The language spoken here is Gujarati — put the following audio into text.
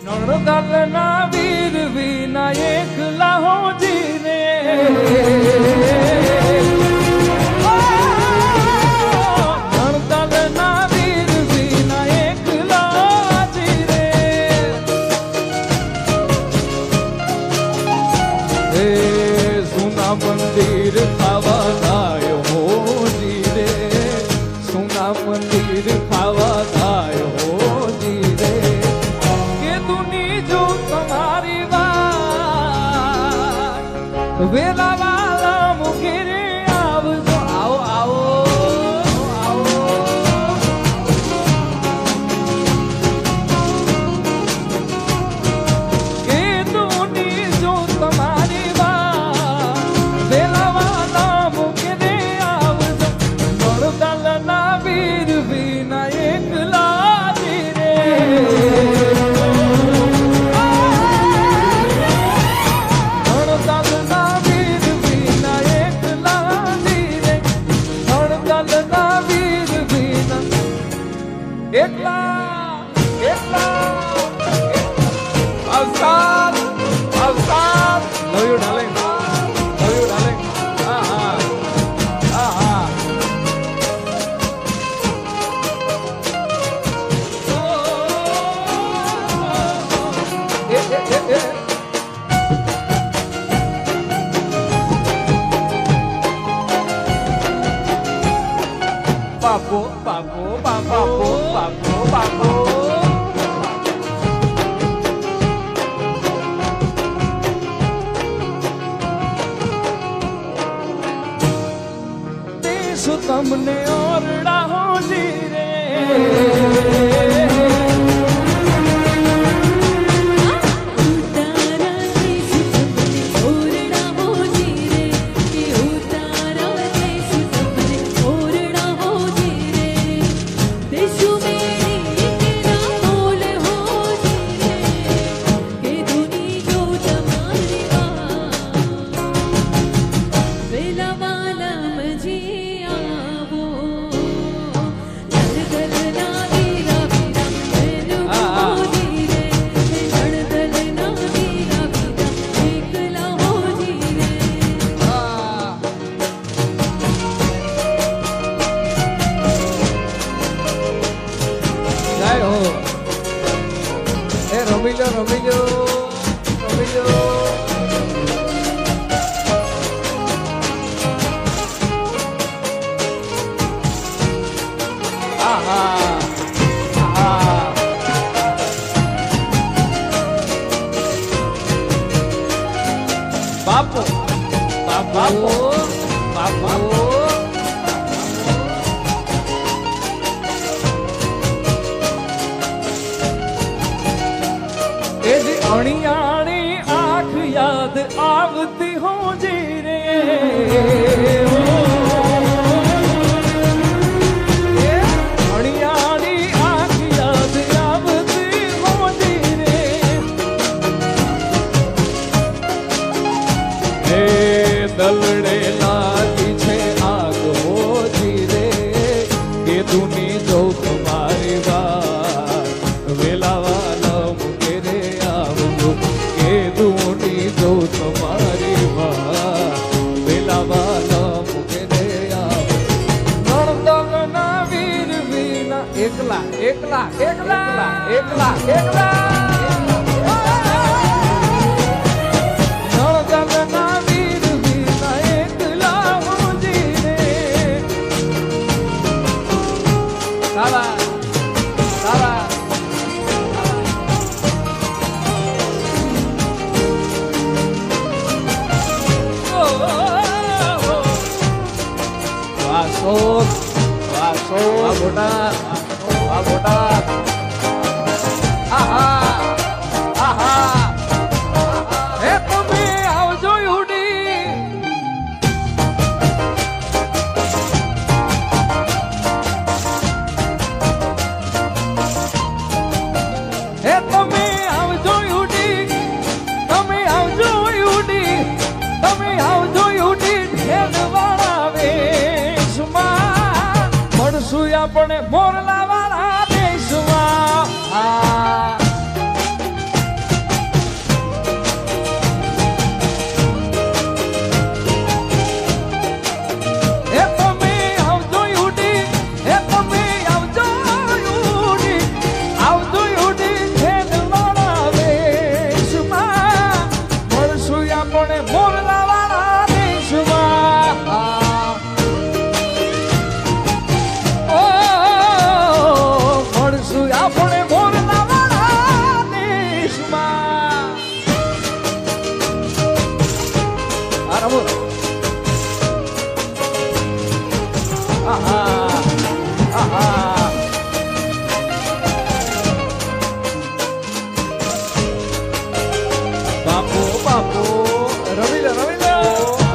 નણદલના વીર વિના એકલા હો જીરે નણદલના વીર વિના એકલા જીરે હે સુના મંદિર ખાવા થાય હો જીરે સુના મંદિર ખાવા થાય હો જીરે વેલા વાલા મુખીરે આવજો આવો આવો આવો કે તુની જો તમારી વાત વેલા વાલા મુખીરે આવજો નણદલના વીર વિના એકલા જીરે એકલા એકલા અવસાદ અવસાદ લવ યુ ડાર્લિંગ હા હા હા હા Papo, papo, papo, papo, papo. દેશો તમને ઓરડા હો જીરે Romillo, Romillo, Romillo. Aha, aha. Papo, papo, papo. અણિયાણી આંખ યાદ આવતી હો જીરે અણિયાણી આંખ યાદ આવતી હો જીરે હે દલડે લાગી છે આગ હો જીરે કે દુની જો તમારી વાત વેલાવા તમારી વાત વેલાવાલા મુકે દે નણદલના વીર વિના એકલા એકલા એકલા એકલા એકલા નણદલના વીર વિના એકલા હો જીરે સાલા સાલા વાસો વાસો મોટા